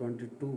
22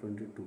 22।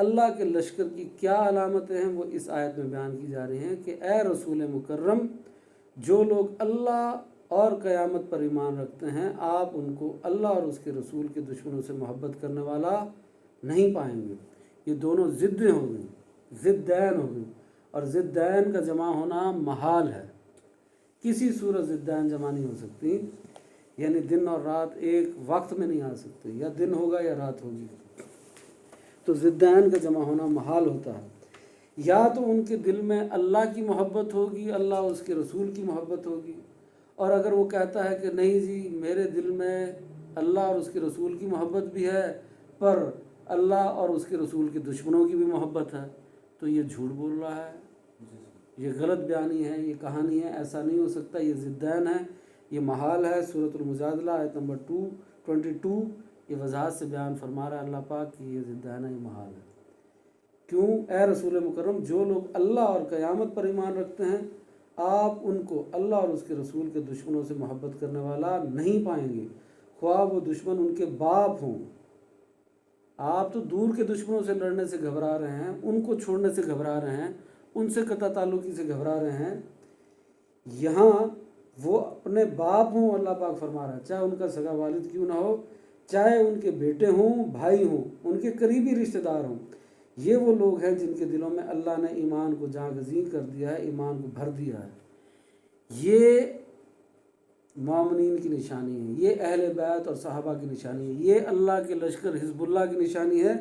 اللہ کے لشکر کی کیا علامتیں ہیں وہ اس آیت میں بیان کی جا رہی ہیں کہ اے رسول مکرم، جو لوگ اللہ اور قیامت پر ایمان رکھتے ہیں آپ ان کو اللہ اور اس کے رسول کے دشمنوں سے محبت کرنے والا نہیں پائیں گے۔ یہ دونوں ضدیں ہو گئیں، ضدین ہو گئیں، اور ضدین کا جمع ہونا محال ہے، کسی صورت ضدین جمع نہیں ہو سکتی، یعنی دن اور رات ایک وقت میں نہیں آ سکتے، یا دن ہوگا یا رات ہوگی، تو ضدین کا جمع ہونا محال ہوتا ہے۔ یا تو ان کے دل میں اللہ کی محبت ہوگی، اللہ اور اس کے رسول کی محبت ہوگی، اور اگر وہ کہتا ہے کہ نہیں جی میرے دل میں اللہ اور اس کے رسول کی محبت بھی ہے پر اللہ اور اس کے رسول کے دشمنوں کی بھی محبت ہے، تو یہ جھوٹ بول رہا ہے، یہ غلط بیانی ہے، یہ کہانی ہے، ایسا نہیں ہو سکتا، یہ ضدین ہے، یہ محال ہے۔ سورۃ المجادلہ آیت نمبر 22 یہ وضاحت سے بیان فرما رہا ہے اللہ پاک کہ یہ ضدین ہے، یہ محال ہے۔ کیوں؟ اے رسول مکرم، جو لوگ اللہ اور قیامت پر ایمان رکھتے ہیں آپ ان کو اللہ اور اس کے رسول کے دشمنوں سے محبت کرنے والا نہیں پائیں گے، خواہ وہ دشمن ان کے باپ ہوں۔ آپ تو دور کے دشمنوں سے لڑنے سے گھبرا رہے ہیں، ان کو چھوڑنے سے گھبرا رہے ہیں، ان سے قطع تعلقی سے گھبرا رہے ہیں، یہاں وہ اپنے باپ ہوں، اللہ پاک فرما رہا ہے، چاہے ان کا سگا والد کیوں نہ ہو، چاہے ان کے بیٹے ہوں، بھائی ہوں، ان کے قریبی رشتہ دار ہوں، یہ وہ لوگ ہیں جن کے دلوں میں اللہ نے ایمان کو جاں گزین کر دیا ہے، ایمان کو بھر دیا ہے۔ یہ مومنین کی نشانی ہے، یہ اہل بیت اور صحابہ کی نشانی ہے، یہ اللہ کے لشکر حزب اللہ کی نشانی ہے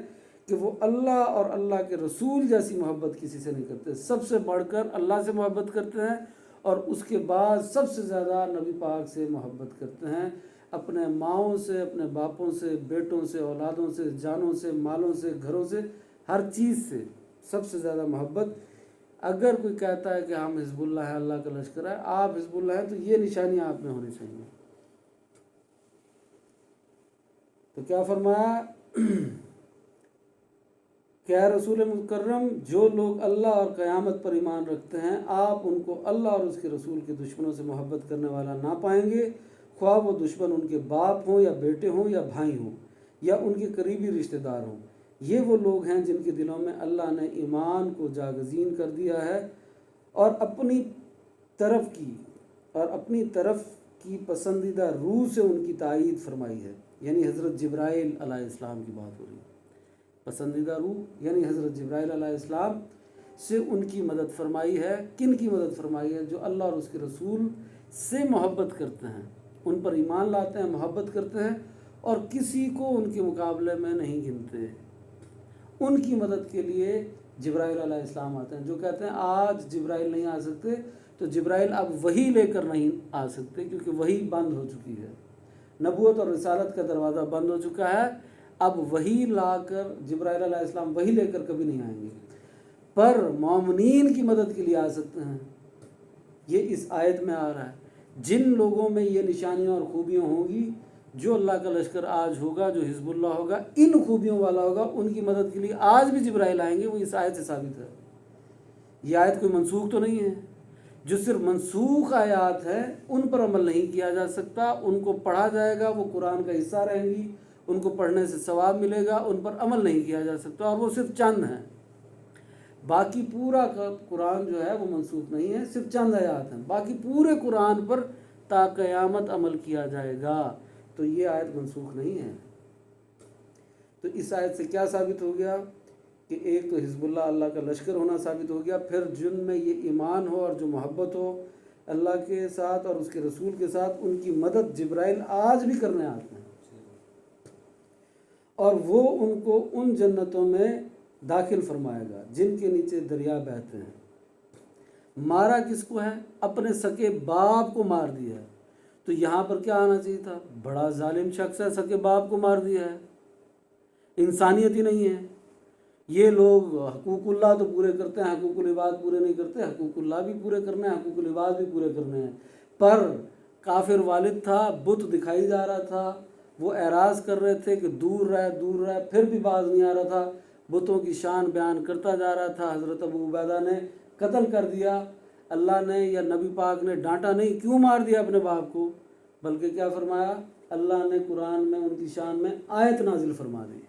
کہ وہ اللہ اور اللہ کے رسول جیسی محبت کسی سے نہیں کرتے، سب سے بڑھ کر اللہ سے محبت کرتے ہیں، اور اس کے بعد سب سے زیادہ نبی پاک سے محبت کرتے ہیں، اپنے ماؤں سے، اپنے باپوں سے، بیٹوں سے، اولادوں سے، جانوں سے، مالوں سے، گھروں سے، ہر چیز سے سب سے زیادہ محبت۔ اگر کوئی کہتا ہے کہ ہم حزب اللہ ہے، اللہ کا لشکر ہے، آپ حزب اللہ ہیں، تو یہ نشانی آپ میں ہونی چاہیے۔ تو کیا فرمایا کہ اے رسول مکرم، جو لوگ اللہ اور قیامت پر ایمان رکھتے ہیں آپ ان کو اللہ اور اس کے رسول کے دشمنوں سے محبت کرنے والا نہ پائیں گے، خواہ وہ دشمن ان کے باپ ہوں یا بیٹے ہوں یا بھائی ہوں یا ان کے قریبی رشتہ دار ہوں۔ یہ وہ لوگ ہیں جن کے دلوں میں اللہ نے ایمان کو جاگزین کر دیا ہے اور اپنی طرف کی پسندیدہ روح سے ان کی تائید فرمائی ہے، یعنی حضرت جبرائیل علیہ السلام کی بات ہو رہی ہے۔ پسندیدہ روح یعنی حضرت جبرائیل علیہ السلام سے ان کی مدد فرمائی ہے۔ کن کی مدد فرمائی ہے؟ جو اللہ اور اس کے رسول سے محبت کرتے ہیں، ان پر ایمان لاتے ہیں، محبت کرتے ہیں، اور کسی کو ان کے مقابلے میں نہیں گنتے۔ ان کی مدد کے لیے جبرائیل علیہ السلام آتے ہیں۔ جو کہتے ہیں آج جبرائیل نہیں آ سکتے، تو جبرائیل اب وحی لے کر نہیں آ سکتے، کیونکہ وحی بند ہو چکی ہے، نبوت اور رسالت کا دروازہ بند ہو چکا ہے۔ اب وحی لا کر جبرائیل علیہ السلام وحی لے کر کبھی نہیں آئیں گے، پر مومنین کی مدد کے لیے آ سکتے ہیں۔ یہ اس آیت میں آ رہا ہے، جن لوگوں میں یہ نشانیاں اور خوبیاں ہوں گی، جو اللہ کا لشکر آج ہوگا، جو حزب اللہ ہوگا، ان خوبیوں والا ہوگا، ان کی مدد کے لیے آج بھی جبرائیل آئیں گے۔ وہ اس آیت سے ثابت ہے۔ یہ آیت کوئی منسوخ تو نہیں ہے۔ جو صرف منسوخ آیات ہیں ان پر عمل نہیں کیا جا سکتا، ان کو پڑھا جائے گا، وہ قرآن کا حصہ رہیں گی، ان کو پڑھنے سے ثواب ملے گا، ان پر عمل نہیں کیا جا سکتا، اور وہ صرف چند ہیں۔ باقی پورا قرآن جو ہے وہ منسوخ نہیں ہے، صرف چند آیات ہیں، باقی پورے قرآن پر تا قیامت عمل کیا جائے گا۔ تو یہ آیت منسوخ نہیں ہے۔ تو اس آیت سے کیا ثابت ہو گیا کہ ایک تو حزب اللہ اللہ کا لشکر ہونا ثابت ہو گیا، پھر جن میں یہ ایمان ہو اور جو محبت ہو اللہ کے ساتھ اور اس کے رسول کے ساتھ، ان کی مدد جبرائیل آج بھی کرنے آتے ہیں، اور وہ ان کو ان جنتوں میں داخل فرمائے گا جن کے نیچے دریا بہتے ہیں۔ مارا کس کو ہے؟ اپنے سکے باپ کو مار دیا ہے۔ تو یہاں پر کیا آنا چاہیے تھا؟ بڑا ظالم شخص ہے، سکے باپ کو مار دیا ہے، انسانیت ہی نہیں ہے۔ یہ لوگ حقوق اللہ تو پورے کرتے ہیں، حقوق العباد پورے نہیں کرتے۔ حقوق اللہ بھی پورے کرنے ہیں، حقوق العباد بھی پورے کرنے ہیں، پر کافر والد تھا، بت دکھائی جا رہا تھا، وہ اعراض کر رہے تھے کہ دور رہ دور رہ، پھر بھی باز نہیں آ رہا تھا، بتوں کی شان بیان کرتا جا رہا تھا۔ حضرت ابو عبیدہ نے قتل کر دیا، اللہ نے یا نبی پاک نے ڈانٹا نہیں، کیوں مار دیا اپنے باپ کو؟ بلکہ کیا فرمایا؟ اللہ نے قرآن میں ان کی شان میں آیت نازل فرما دی۔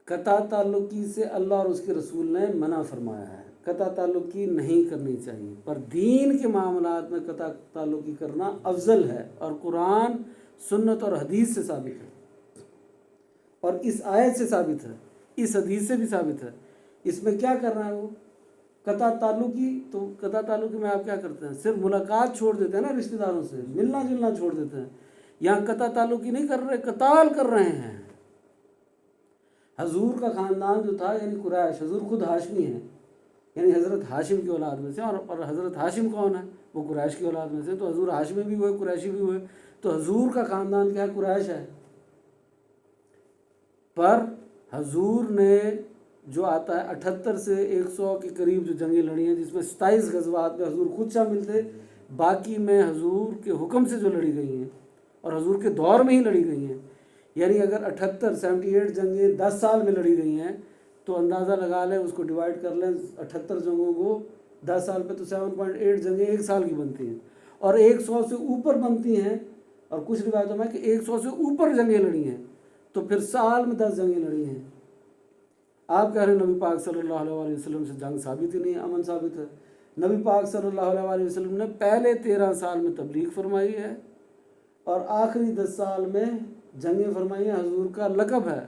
قطع تعلقی سے اللہ اور اس کے رسول نے منع فرمایا ہے، قطع تعلقی نہیں کرنی چاہیے، پر دین کے معاملات میں قطع تعلقی کرنا افضل ہے، اور قرآن، سنت اور حدیث سے ثابت ہے، اور اس آیت سے ثابت ہے، اس حدیث سے بھی ثابت ہے۔ اس میں کیا کر رہا ہے وہ قطع تعلقی؟ تو قطع تعلقی میں آپ کیا کرتے ہیں؟ صرف ملاقات چھوڑ دیتے ہیں نا، رشتہ داروں سے ملنا جلنا چھوڑ دیتے ہیں۔ یہاں قطع تعلقی نہیں کر رہے، قتال کر رہے ہیں۔ حضور کا خاندان جو تھا یعنی قریش، حضور خود ہاشمی ہیں، یعنی حضرت ہاشم کی اولاد میں سے، اور حضرت ہاشم کون ہے؟ وہ قریش کی اولاد میں سے، تو حضور ہاشمی بھی ہوئے، قریشی بھی ہوئے، تو حضور کا خاندان کیا ہے؟ قریش ہے۔ پر حضور نے جو آتا ہے 78 سے 100 کے قریب جو جنگیں لڑی ہیں، جس میں 27 غزوات میں حضور خود شامل تھے، باقی میں حضور کے حکم سے جو لڑی گئی ہیں اور حضور کے دور میں ہی لڑی گئی ہیں، یعنی اگر 78 جنگیں 10 سال میں لڑی گئی ہیں تو اندازہ لگا لیں، اس کو ڈیوائڈ کر لیں 78 جنگوں کو 10 سال پہ، تو 7.8 جنگیں ایک سال کی بنتی ہیں، اور 100 سے اوپر بنتی ہیں، اور کچھ روایتوں میں کہ 100 سے اوپر جنگیں لڑی ہیں، تو پھر سال میں 10 جنگیں لڑی ہیں۔ آپ کہہ رہے ہیں نبی پاک صلی اللہ علیہ وسلم سے جنگ ثابت ہی نہیں ہے، امن ثابت ہے۔ نبی پاک صلی اللہ علیہ وسلم نے پہلے 13 سال میں تبلیغ فرمائی ہے، اور آخری 10 سال میں جنگیں فرمائی ہیں۔ حضور کا لقب ہے،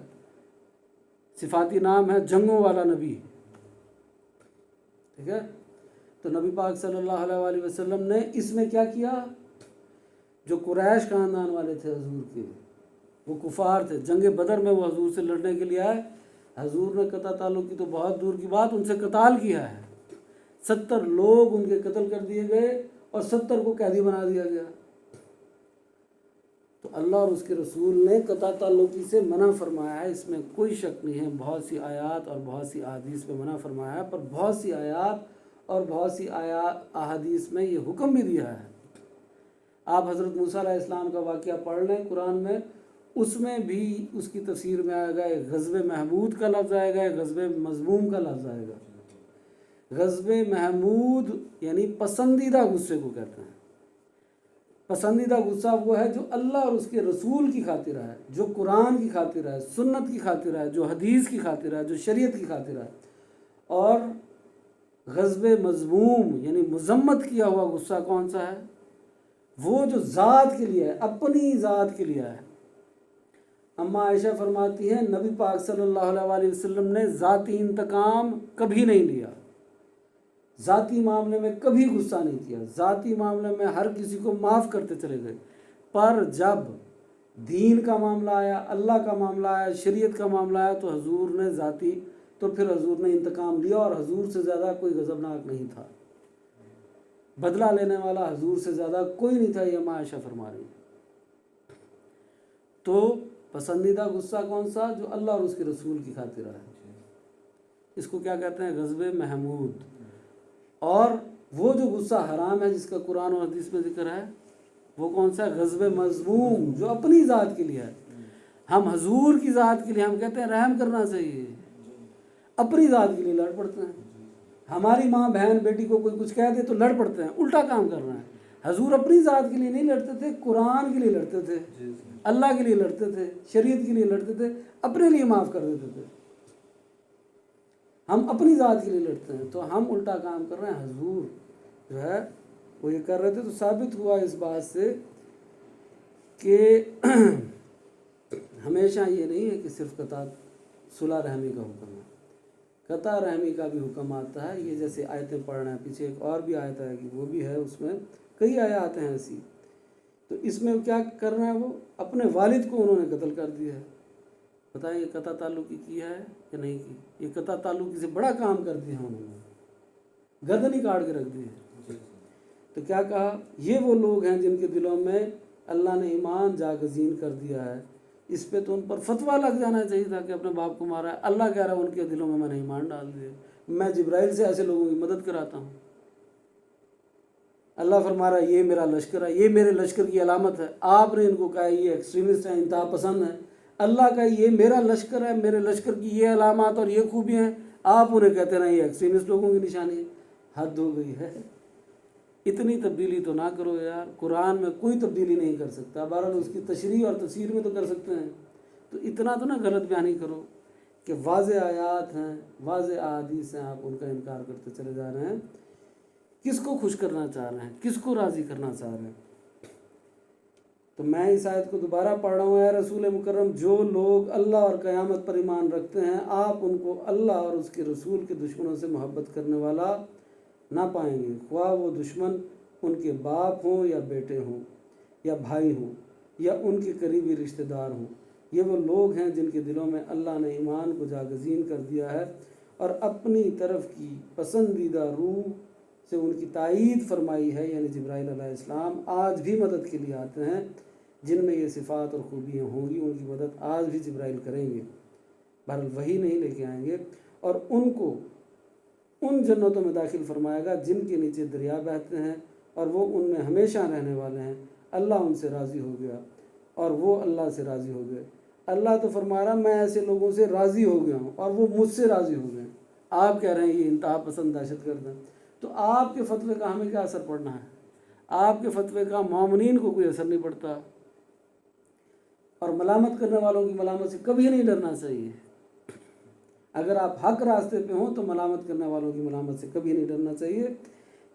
صفاتی نام ہے جنگوں والا نبی، ٹھیک ہے؟ تو نبی پاک صلی اللہ علیہ وسلم نے اس میں کیا کیا؟ جو قریش خاندان والے تھے حضور کے، وہ کفار تھے، جنگ بدر میں وہ حضور سے لڑنے کے لیے آئے، حضور نے قطع تعلق کی تو بہت دور کی بات، ان سے قتال کیا ہے، 70 لوگ ان کے قتل کر دیے گئے، اور 70 کو قیدی بنا دیا گیا۔ تو اللہ اور اس کے رسول نے قطع تعلقی سے منع فرمایا ہے، اس میں کوئی شک نہیں ہے۔ بہت سی آیات اور بہت سی احادیث میں منع فرمایا ہے، پر بہت سی آیات اور بہت سی احادیث میں یہ حکم بھی دیا ہے۔ آپ حضرت موسیٰ علیہ السلام کا واقعہ پڑھ لیں قرآن میں، اس میں بھی اس کی تفسیر میں آئے گا، ایک غضب محمود کا لفظ آئے گا، ایک غضب مذموم کا لفظ آئے گا۔ غضب محمود یعنی پسندیدہ غصے کو کہتے ہیں۔ پسندیدہ غصہ وہ ہے جو اللہ اور اس کے رسول کی خاطر ہے، جو قرآن کی خاطر ہے، سنت کی خاطر ہے، جو حدیث کی خاطر ہے، جو شریعت کی خاطر ہے۔ اور غضب مذموم یعنی مذمت کیا ہوا غصہ کون سا ہے؟ وہ جو ذات کے لیے ہے، اپنی ذات کے لیے ہے۔ اما عائشہ فرماتی ہیں نبی پاک صلی اللہ علیہ وسلم نے ذاتی انتقام کبھی نہیں لیا، ذاتی معاملے میں کبھی غصہ نہیں کیا، ذاتی معاملے میں ہر کسی کو معاف کرتے چلے گئے، پر جب دین کا معاملہ آیا، اللہ کا معاملہ آیا، شریعت کا معاملہ آیا، تو حضور نے تو پھر حضور نے انتقام لیا، اور حضور سے زیادہ کوئی غضبناک نہیں تھا، بدلہ لینے والا حضور سے زیادہ کوئی نہیں تھا، یہ اما عائشہ فرما رہی ہیں۔ تو پسندیدہ غصہ کون سا؟ جو اللہ اور اس کے رسول کی خاطر ہے، اس کو کیا کہتے ہیں؟ غضب محمود۔ اور وہ جو غصہ حرام ہے جس کا قرآن و حدیث میں ذکر ہے، وہ کون سا؟ غضب مذموم، جو اپنی ذات کے لیے ہے۔ ہم حضور کی ذات کے لیے ہم کہتے ہیں رحم کرنا چاہیے، اپنی ذات کے لیے لڑ پڑتے ہیں۔ ہماری ماں بہن بیٹی کو کوئی کچھ کہہ دے تو لڑ پڑتے ہیں، الٹا کام کر رہے ہیں۔ حضور اپنی ذات کے لیے نہیں لڑتے تھے، قرآن کے لیے لڑتے تھے، اللہ کے لیے لڑتے تھے، شریعت کے لیے لڑتے تھے، اپنے لیے معاف کر دیتے تھے۔ ہم اپنی ذات کے لیے لڑتے ہیں، تو ہم الٹا کام کر رہے ہیں۔ حضور جو ہے وہ یہ کر رہے تھے، تو ثابت ہوا اس بات سے کہ ہمیشہ یہ نہیں ہے کہ صرف قطع صلح رحمی کا حکم ہے، قطع رحمی کا بھی حکم آتا ہے۔ یہ جیسے آیتیں پڑھ رہے ہیں، پیچھے ایک اور بھی آیت ہے کہ وہ بھی ہے، اس میں کئی آیات ہیں ایسی۔ تو اس میں کیا کر رہے ہیں؟ وہ اپنے والد کو انہوں نے قتل کر دیا ہے۔ بتائیں یہ قطع تعلقی کیا ہے کہ نہیں کی؟ یہ قطع تعلقی سے بڑا کام کر دیا انہوں نے، گردن ہی کاٹ کے رکھ دی ہے۔ تو کیا کہا؟ یہ وہ لوگ ہیں جن کے دلوں میں اللہ نے ایمان جاگزین کر دیا ہے۔ اس پہ تو ان پر فتویٰ لگ جانا چاہیے تھا کہ اپنے باپ کو مارا ہے۔ اللہ کہہ رہا ہے ان کے دلوں میں نے ایمان ڈال دیا، میں جبرائیل سے ایسے لوگوں کی مدد کراتا ہوں۔ اللہ فرما رہا ہے یہ میرا لشکر ہے، یہ میرے لشکر کی علامت ہے۔ آپ نے ان کو کہا یہ ایکسٹریمسٹ ہیں، انتہا پسند ہیں۔ اللہ کا یہ میرا لشکر ہے، میرے لشکر کی یہ علامات اور یہ خوبیاں ہیں، آپ انہیں کہتے رہے یہ ایکسٹریمسٹ لوگوں کی نشانی ہے۔ حد ہو گئی ہے، اتنی تبدیلی تو نہ کرو یار۔ قرآن میں کوئی تبدیلی نہیں کر سکتا، بہرحال اس کی تشریح اور تفسیر میں تو کر سکتے ہیں، تو اتنا تو نہ غلط بیانی کرو کہ واضح آیات ہیں، واضح احادیث ہیں، آپ ان کا انکار کرتے چلے جا رہے ہیں۔ کس کو خوش کرنا چاہ رہے ہیں؟ کس کو راضی کرنا چاہ رہے ہیں؟ تو میں اس آیت کو دوبارہ پڑھ رہا ہوں۔ اے رسول مکرم، جو لوگ اللہ اور قیامت پر ایمان رکھتے ہیں، آپ ان کو اللہ اور اس کے رسول کے دشمنوں سے محبت کرنے والا نہ پائیں گے، خواہ وہ دشمن ان کے باپ ہوں یا بیٹے ہوں یا بھائی ہوں یا ان کے قریبی رشتہ دار ہوں۔ یہ وہ لوگ ہیں جن کے دلوں میں اللہ نے ایمان کو جاگزین کر دیا ہے اور اپنی طرف کی پسندیدہ روح سے ان کی تائید فرمائی ہے، یعنی جبرائیل علیہ السلام آج بھی مدد کے لیے آتے ہیں۔ جن میں یہ صفات اور خوبیاں ہوں گی ان کی مدد آج بھی جبرائیل کریں گے، بہرحال وہی نہیں لے کے آئیں گے، اور ان کو ان جنتوں میں داخل فرمائے گا جن کے نیچے دریا بہتے ہیں اور وہ ان میں ہمیشہ رہنے والے ہیں۔ اللہ ان سے راضی ہو گیا اور وہ اللہ سے راضی ہو گئے۔ اللہ تو فرما رہا میں ایسے لوگوں سے راضی ہو گیا ہوں اور وہ مجھ سے راضی ہو گئے۔ آپ کہہ رہے ہیں یہ انتہا پسند دہشت گرد ہے، تو آپ کے فتوے کا ہمیں کیا اثر پڑنا ہے؟ آپ کے فتوے کا مومنین کو کوئی اثر نہیں پڑتا، اور ملامت کرنے والوں کی ملامت سے کبھی نہیں ڈرنا چاہیے۔ اگر آپ حق راستے پہ ہوں تو ملامت کرنے والوں کی ملامت سے کبھی نہیں ڈرنا چاہیے۔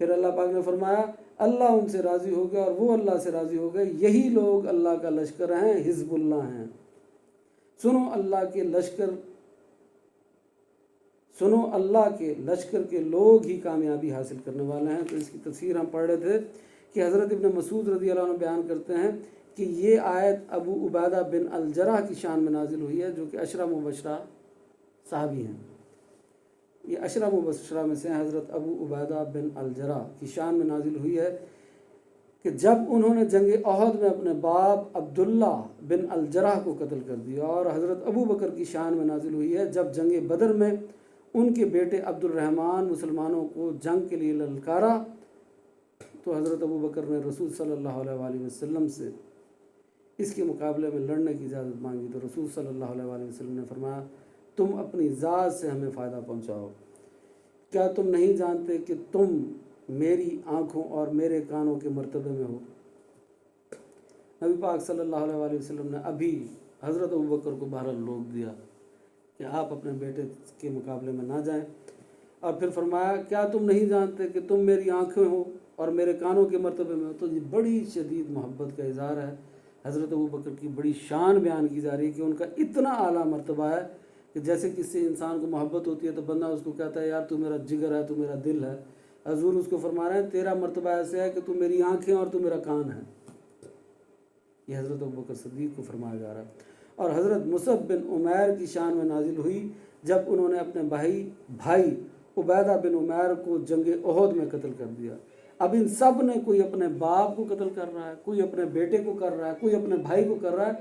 پھر اللہ پاک نے فرمایا اللہ ان سے راضی ہو گیا اور وہ اللہ سے راضی ہو گئے، یہی لوگ اللہ کا لشکر ہیں، حزب اللہ ہیں۔ سنو اللہ کے لشکر کے لوگ ہی کامیابی حاصل کرنے والے ہیں۔ تو اس کی تفسیر ہم پڑھ رہے تھے کہ حضرت ابن مسعود رضی اللہ عنہ بیان کرتے ہیں کہ یہ آیت ابو عبیدہ بن الجرح کی شان میں نازل ہوئی ہے، جو کہ عشرہ مبشرہ صحابی ہیں۔ یہ عشرہ مبشرہ میں سے حضرت ابو عبیدہ بن الجرح کی شان میں نازل ہوئی ہے کہ جب انہوں نے جنگ احد میں اپنے باپ عبداللہ بن الجرح کو قتل کر دیا، اور حضرت ابو بکر کی شان میں نازل ہوئی ہے جب جنگ بدر میں ان کے بیٹے عبد الرحمن مسلمانوں کو جنگ کے لیے للکارا، تو حضرت ابو بکر نے رسول صلی اللہ علیہ وآلہ وسلم سے اس کے مقابلے میں لڑنے کی اجازت مانگی، تو رسول صلی اللہ علیہ وآلہ وسلم نے فرمایا تم اپنی ذات سے ہمیں فائدہ پہنچاؤ، کیا تم نہیں جانتے کہ تم میری آنکھوں اور میرے کانوں کے مرتبے میں ہو؟ نبی پاک صلی اللہ علیہ وآلہ وسلم نے ابھی حضرت ابو بکر کو بہرحال روک دیا کہ آپ اپنے بیٹے کے مقابلے میں نہ جائیں، اور پھر فرمایا کیا تم نہیں جانتے کہ تم میری آنکھیں ہو اور میرے کانوں کے مرتبے میں ہو؟ تو یہ بڑی شدید محبت کا اظہار ہے، حضرت ابو بکر کی بڑی شان بیان کی جا رہی ہے کہ ان کا اتنا اعلیٰ مرتبہ ہے کہ جیسے کسی انسان کو محبت ہوتی ہے تو بندہ اس کو کہتا ہے یار تو میرا جگر ہے، تو میرا دل ہے، حضور اس کو فرما رہے ہیں تیرا مرتبہ ایسے ہے کہ تو میری آنکھیں اور تو میرا کان ہے۔ یہ حضرت ابو بکر صدیق کو فرمایا جا رہا ہے۔ اور حضرت مصعب بن عمیر کی شان میں نازل ہوئی جب انہوں نے اپنے بھائی عبیدہ بن عمیر کو جنگ احد میں قتل کر دیا۔ اب ان سب نے کوئی اپنے باپ کو قتل کر رہا ہے، کوئی اپنے بیٹے کو کر رہا ہے، کوئی اپنے بھائی کو کر رہا ہے،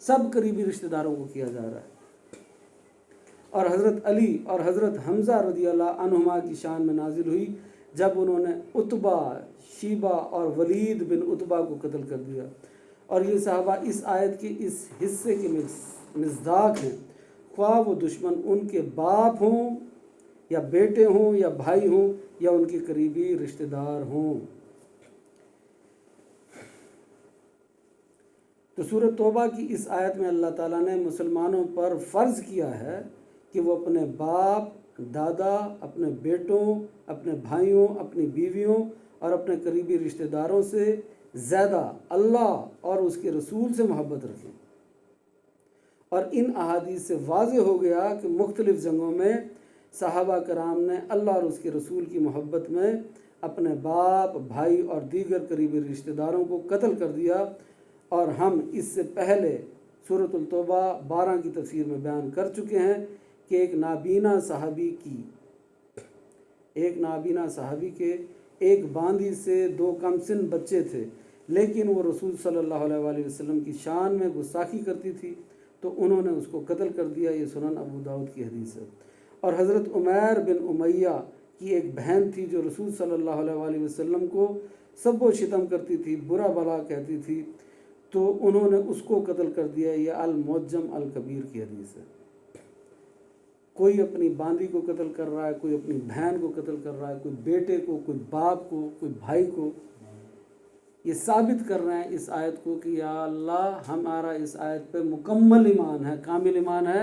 سب قریبی رشتہ داروں کو کیا جا رہا ہے۔ اور حضرت علی اور حضرت حمزہ رضی اللہ عنہما کی شان میں نازل ہوئی جب انہوں نے عتبہ، شیبہ اور ولید بن عتبہ کو قتل کر دیا۔ اور یہ صحابہ اس آیت کے اس حصے کے مصداق ہیں، خواہ وہ دشمن ان کے باپ ہوں یا بیٹے ہوں یا بھائی ہوں یا ان کے قریبی رشتہ دار ہوں۔ تو سورۃ توبہ کی اس آیت میں اللہ تعالیٰ نے مسلمانوں پر فرض کیا ہے کہ وہ اپنے باپ، دادا، اپنے بیٹوں، اپنے بھائیوں، اپنی بیویوں اور اپنے قریبی رشتہ داروں سے زیادہ اللہ اور اس کے رسول سے محبت رکھیں۔ اور ان احادیث سے واضح ہو گیا کہ مختلف جنگوں میں صحابہ کرام نے اللہ اور اس کے رسول کی محبت میں اپنے باپ، بھائی اور دیگر قریبی رشتہ داروں کو قتل کر دیا، اور ہم اس سے پہلے سورۃ التوبہ 12 کی تفسیر میں بیان کر چکے ہیں کہ ایک نابینا صحابی کے ایک باندی سے 2 کم سن بچے تھے، لیکن وہ رسول صلی اللہ علیہ وآلہ وسلم کی شان میں گستاخی کرتی تھی تو انہوں نے اس کو قتل کر دیا۔ یہ سنن ابو داؤد کی حدیث ہے۔ اور حضرت عمیر بن امیہ کی ایک بہن تھی جو رسول صلی اللہ علیہ وآلہ وسلم کو سب و شتم کرتی تھی، برا بھلا کہتی تھی، تو انہوں نے اس کو قتل کر دیا۔ یہ المعجم الکبیر کی حدیث ہے۔ کوئی اپنی باندی کو قتل کر رہا ہے، کوئی اپنی بہن کو قتل کر رہا ہے، کوئی بیٹے کو، کوئی باپ کو، کوئی بھائی کو۔ یہ ثابت کر رہے ہیں اس آیت کو کہ یا اللہ ہمارا اس آیت پہ مکمل ایمان ہے، کامل ایمان ہے،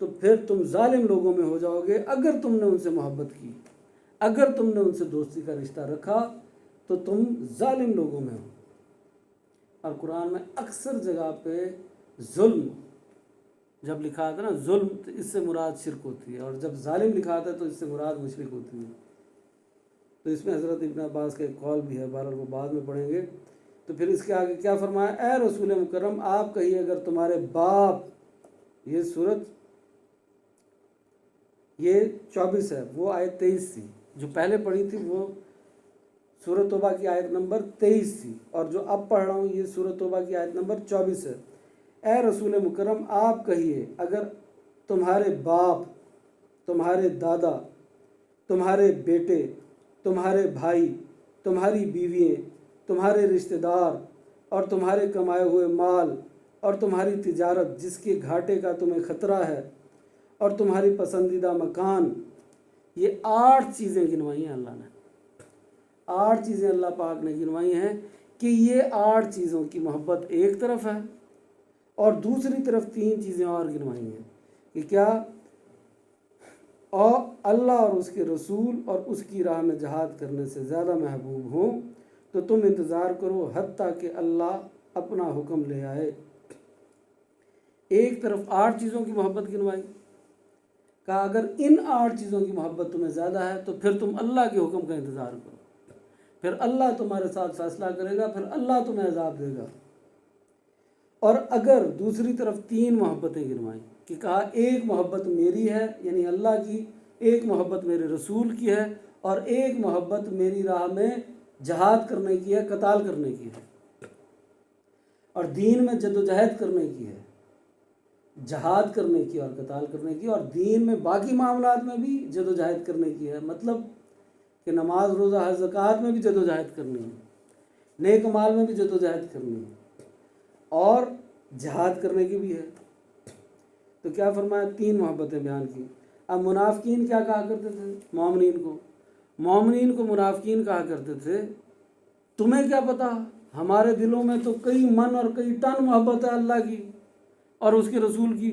تو پھر تم ظالم لوگوں میں ہو جاؤ گے۔ اگر تم نے ان سے محبت کی، اگر تم نے ان سے دوستی کا رشتہ رکھا تو تم ظالم لوگوں میں ہو۔ اور قرآن میں اکثر جگہ پہ ظلم جب لکھا آتا ہے نا، ظلم، تو اس سے مراد شرک ہوتی ہے، اور جب ظالم لکھا آتا ہے تو اس سے مراد مشرک ہوتی ہے۔ تو اس میں حضرت ابن عباس کا ایک قول بھی ہے، بہرحال وہ بعد میں پڑھیں گے۔ تو پھر اس کے آگے کیا فرمایا؟ اے رسول مکرم آپ کہیے اگر تمہارے باپ، یہ صورت یہ 24 ہے، وہ آیت 23 تھی، جو پہلے پڑھی تھی وہ سورۃ توبہ کی آیت نمبر 23 تھی، اور جو اب پڑھ رہا ہوں یہ سورۃ توبہ کی آیت نمبر 24 ہے۔ اے رسول مکرم آپ کہیے اگر تمہارے باپ، تمہارے دادا، تمہارے بیٹے، تمہارے بھائی، تمہاری بیوییں، تمہارے رشتہ دار، اور تمہارے کمائے ہوئے مال، اور تمہاری تجارت جس کے گھاٹے کا تمہیں خطرہ ہے، اور تمہاری پسندیدہ مکان، یہ 8 چیزیں گنوائی ہیں اللہ نے، 8 چیزیں اللہ پاک نے گنوائی ہیں کہ یہ 8 چیزوں کی محبت ایک طرف ہے، اور دوسری طرف 3 چیزیں اور گنوائی ہیں کہ کیا؟ اور اللہ اور اس کے رسول اور اس کی راہ میں جہاد کرنے سے زیادہ محبوب ہوں تو تم انتظار کرو حتیٰ کہ اللہ اپنا حکم لے آئے۔ ایک طرف 8 چیزوں کی محبت گنوائی، کہا اگر ان 8 چیزوں کی محبت تمہیں زیادہ ہے تو پھر تم اللہ کے حکم کا انتظار کرو، پھر اللہ تمہارے ساتھ فیصلہ کرے گا، پھر اللہ تمہیں عذاب دے گا۔ اور اگر دوسری طرف 3 محبتیں گنوائیں کہ کہا ایک محبت میری ہے یعنی اللہ کی، ایک محبت میرے رسول کی ہے، اور ایک محبت میری راہ میں جہاد کرنے کی ہے، قتال کرنے کی ہے، اور دین میں جد و جہد کرنے کی ہے، جہاد کرنے کی اور قتال کرنے کی، اور دین میں باقی معاملات میں بھی جد و جہد کرنے کی ہے، مطلب کہ نماز روزہ حج زکوٰۃ میں بھی جد و جہد کرنی ہے، نیک مال میں بھی جد و جہد کرنی ہے، اور جہاد کرنے کی بھی ہے۔ تو کیا فرمایا؟ 3 محبتیں بیان کی۔ اب منافقین کیا کہا کرتے تھے مومنین کو منافقین کہا کرتے تھے تمہیں کیا پتا، ہمارے دلوں میں تو کئی من اور کئی ٹن محبت ہے اللہ کی اور اس کے رسول کی،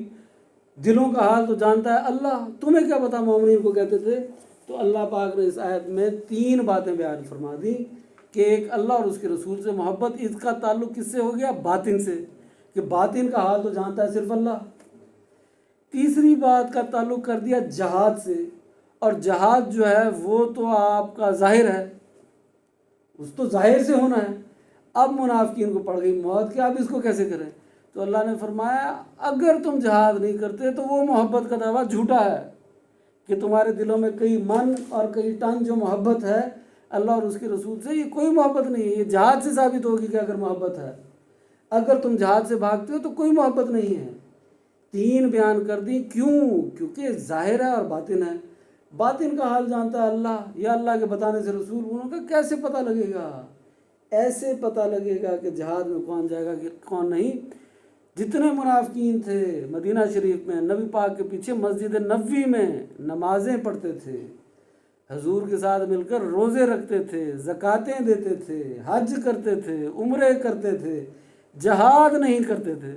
دلوں کا حال تو جانتا ہے اللہ، تمہیں کیا پتا، مومنین کو کہتے تھے۔ تو اللہ پاک نے اس آیت میں 3 باتیں بیان فرما دی کہ ایک اللہ اور اس کے رسول سے محبت، اس کا تعلق کس سے ہو گیا؟ باطن سے، کہ باطن کا حال تو جانتا ہے صرف اللہ۔ تیسری بات کا تعلق کر دیا جہاد سے، اور جہاد جو ہے وہ تو آپ کا ظاہر ہے، اس تو ظاہر سے ہونا ہے۔ اب منافقین کو پڑ گئی موت کہ اب اس کو کیسے کریں؟ تو اللہ نے فرمایا اگر تم جہاد نہیں کرتے تو وہ محبت کا دعویٰ جھوٹا ہے کہ تمہارے دلوں میں کئی من اور کئی ٹن جو محبت ہے اللہ اور اس کے رسول سے، یہ کوئی محبت نہیں ہے، یہ جہاد سے ثابت ہوگی کہ اگر محبت ہے، اگر تم جہاد سے بھاگتے ہو تو کوئی محبت نہیں ہے۔ 3 بیان کر دی، کیونکہ ظاہر ہے اور باطن ہے۔ باطن کا حال جانتا ہے اللہ، یا اللہ کے بتانے سے رسول، انہوں کا کیسے پتہ لگے گا؟ ایسے پتہ لگے گا کہ جہاد میں کون جائے گا کہ کون نہیں۔ جتنے منافقین تھے مدینہ شریف میں نبی پاک کے پیچھے مسجد نبوی میں نمازیں پڑھتے تھے، حضور کے ساتھ مل کر روزے رکھتے تھے، زکاتیں دیتے تھے، حج کرتے تھے، عمرے کرتے تھے، جہاد نہیں کرتے تھے۔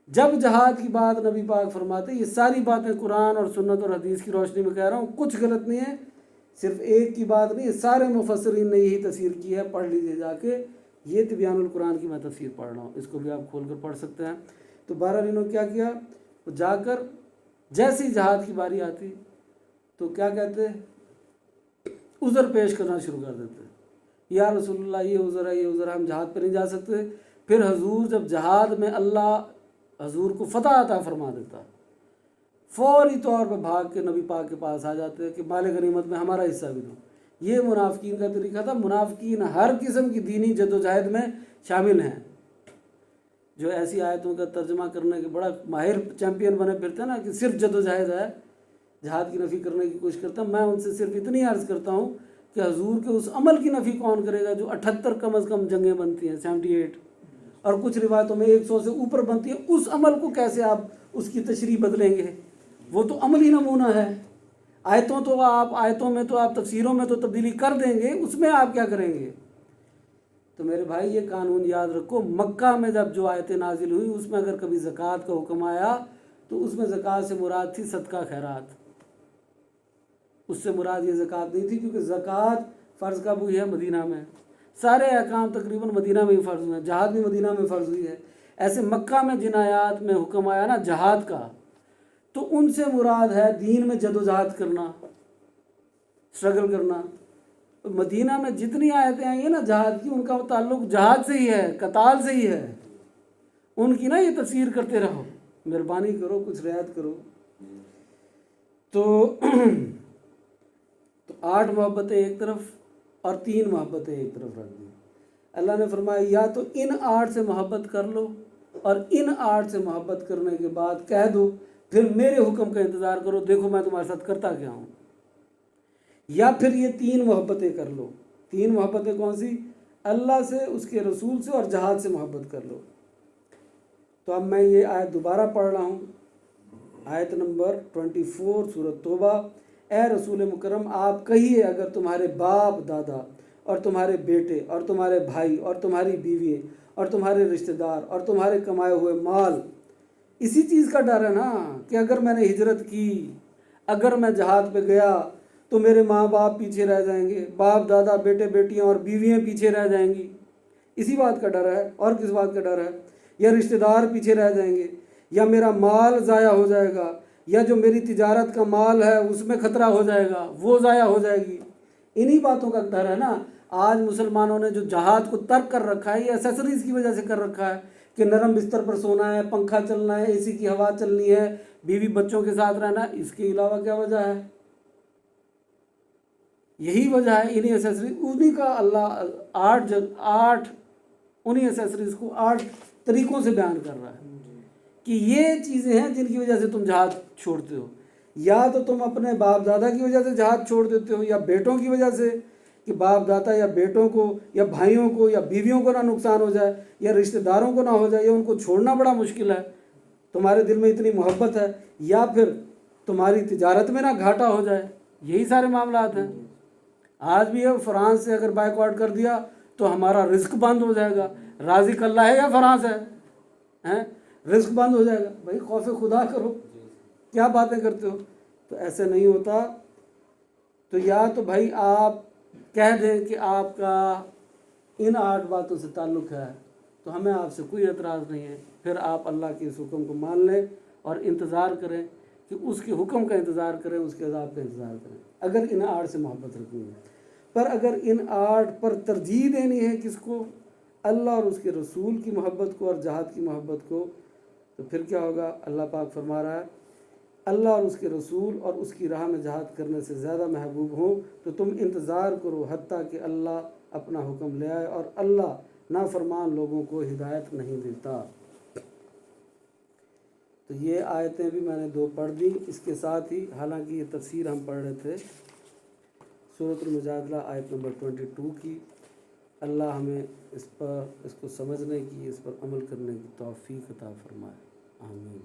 جب جہاد کی بات نبی پاک فرماتے، یہ ساری باتیں قرآن اور سنت اور حدیث کی روشنی میں کہہ رہا ہوں، کچھ غلط نہیں ہے، صرف ایک کی بات نہیں ہے، سارے مفسرین نے یہی تفسیر کی ہے، پڑھ لیجیے جا کے، یہ تبیان القرآن کی میں تفسیر پڑھ رہا ہوں، اس کو بھی آپ کھول کر پڑھ سکتے ہیں۔ تو بہرحال انہوں نے کیا کیا، جا کر جیسی جہاد کی باری آتی تو کیا کہتے، عذر پیش کرنا شروع کر دیتے، یا رسول اللہ یہ عذر ہے، یہ عذر ہے، ہم جہاد پہ نہیں جا سکتے۔ پھر حضور جب جہاد میں اللہ حضور کو فتح عطا فرما دیتا، فوری طور پہ بھاگ کے نبی پاک کے پاس آ جاتے کہ مال غنیمت میں ہمارا حصہ بھی دو۔ یہ منافقین کا طریقہ تھا۔ منافقین ہر قسم کی دینی جد و جہد میں شامل ہیں، جو ایسی آیتوں کا ترجمہ کرنے کے بڑا ماہر چیمپئن بنے پھرتے ہیں نا کہ صرف جد و جہد ہے، جہاد کی نفی کرنے کی کوشش کرتا ہے۔ میں ان سے صرف اتنی عرض کرتا ہوں کہ حضور کے اس عمل کی نفی کون کرے گا جو 78 کم از کم جنگیں بنتی ہیں، 78، اور کچھ روایتوں میں 100 سے اوپر بنتی ہے، اس عمل کو کیسے آپ اس کی تشریح بدلیں گے؟ وہ تو عملی نمونہ ہے۔ آیتوں میں تو آپ تفسیروں میں تو تبدیلی کر دیں گے، اس میں آپ کیا کریں گے؟ تو میرے بھائی یہ قانون یاد رکھو، مکہ میں جب جو آیتیں نازل ہوئی اس میں اگر کبھی زکوٰۃ کا حکم آیا تو اس میں زکوٰۃ سے مراد تھی صدقہ خیرات، اس سے مراد یہ زکوٰۃ نہیں تھی، کیونکہ زکوٰۃ فرض کب ہوئی ہے؟ مدینہ میں، سارے احکام تقریباً مدینہ میں ہی فرض ہوئے ہیں، جہاد بھی مدینہ میں فرض ہوئی ہے۔ ایسے مکہ میں جن آیات میں حکم آیا نا جہاد کا، تو ان سے مراد ہے دین میں جد و جہاد کرنا، اسٹرگل کرنا۔ مدینہ میں جتنی آیتیں آئی ہیں نا جہاد کی، ان کا تعلق جہاد سے ہی ہے، قتال سے ہی ہے، ان کی نا یہ تفسیر کرتے رہو، مہربانی کرو کچھ رعایت کرو۔ تو 8 محبتیں ایک طرف اور 3 محبتیں ایک طرف رکھ دی۔ اللہ نے فرمایا یا تو ان 8 سے محبت کر لو، اور ان 8 سے محبت کرنے کے بعد کہہ دو پھر میرے حکم کا انتظار کرو، دیکھو میں تمہارے ساتھ کرتا کیا ہوں، یا پھر یہ 3 محبتیں کر لو۔ 3 محبتیں کون سی؟ اللہ سے، اس کے رسول سے، اور جہاد سے محبت کر لو۔ تو اب میں یہ آیت دوبارہ پڑھ رہا ہوں، آیت نمبر 24 سورۃ توبہ۔ اے رسول مکرم آپ کہیے اگر تمہارے باپ دادا اور تمہارے بیٹے اور تمہارے بھائی اور تمہاری بیوی اور تمہارے رشتہ دار اور تمہارے کمائے ہوئے مال، اسی چیز کا ڈر ہے نا کہ اگر میں نے ہجرت کی، اگر میں جہاد پہ گیا تو میرے ماں باپ پیچھے رہ جائیں گے، باپ دادا بیٹے بیٹیاں اور بیویاں پیچھے رہ جائیں گی، اسی بات کا ڈر ہے، اور کس بات کا ڈر ہے؟ یا رشتہ دار پیچھے رہ جائیں گے، یا میرا مال ضائع ہو جائے گا، یا جو میری تجارت کا مال ہے اس میں خطرہ ہو جائے گا، وہ ضائع ہو جائے گی، انہی باتوں کا ڈر ہے نا۔ آج مسلمانوں نے جو جہاد کو ترک کر رکھا ہے، یہ ایسیسریز کی وجہ سے کر رکھا ہے کہ نرم بستر پر سونا ہے، پنکھا چلنا ہے، اے سی کی ہوا چلنی ہے، بیوی بچوں کے ساتھ رہنا ہے، اس کے علاوہ کیا وجہ ہے؟ یہی وجہ ہے، انہی ایسیسریز، انہی کا اللہ 8 انہی ایسیسریز کو 8 طریقوں سے بیان کر رہا ہے کہ یہ چیزیں ہیں جن کی وجہ سے تم جہاد چھوڑتے ہو۔ یا تو تم اپنے باپ دادا کی وجہ سے جہاد چھوڑ دیتے ہو، یا بیٹوں کی وجہ سے کہ باپ دادا یا بیٹوں کو یا بھائیوں کو یا بیویوں کو نہ نقصان ہو جائے، یا رشتہ داروں کو نہ ہو جائے، یا ان کو چھوڑنا بڑا مشکل ہے، تمہارے دل میں اتنی محبت ہے، یا پھر تمہاری تجارت میں نہ گھاٹا ہو جائے، یہی سارے معاملات ہیں۔ آج بھی ہے، فرانس سے اگر بائیک آؤٹ کر دیا تو ہمارا رزق بند ہو جائے گا، رازق اللہ ہے یا فرانس ہے؟ رزق بند ہو جائے گا۔ بھائی خوف خدا کرو، کیا باتیں کرتے ہو؟ تو ایسے نہیں ہوتا۔ تو یا تو بھائی آپ کہہ دیں کہ آپ کا ان 8 باتوں سے تعلق ہے تو ہمیں آپ سے کوئی اعتراض نہیں ہے، پھر آپ اللہ کے اس حکم کو مان لیں اور انتظار کریں کہ اس کے حکم کا انتظار کریں، اس کے عذاب کا انتظار کریں، اگر ان 8 سے محبت رکھنی ہے۔ پر اگر ان 8 پر ترجیح دینی ہے کس کو؟ اللہ اور اس کے رسول کی محبت کو اور جہاد کی محبت کو، تو پھر کیا ہوگا؟ اللہ پاک فرما رہا ہے اللہ اور اس کے رسول اور اس کی راہ میں جہاد کرنے سے زیادہ محبوب ہوں تو تم انتظار کرو حتیٰ کہ اللہ اپنا حکم لے آئے، اور اللہ نافرمان لوگوں کو ہدایت نہیں دیتا۔ تو یہ آیتیں بھی میں نے 2 پڑھ دیں، اس کے ساتھ ہی حالانکہ یہ تفسیر ہم پڑھ رہے تھے سورۃ المجادلہ آیت نمبر 22 کی۔ اللہ ہمیں اس کو سمجھنے کی، اس پر عمل کرنے کی توفیق عطا فرمائے، آمین۔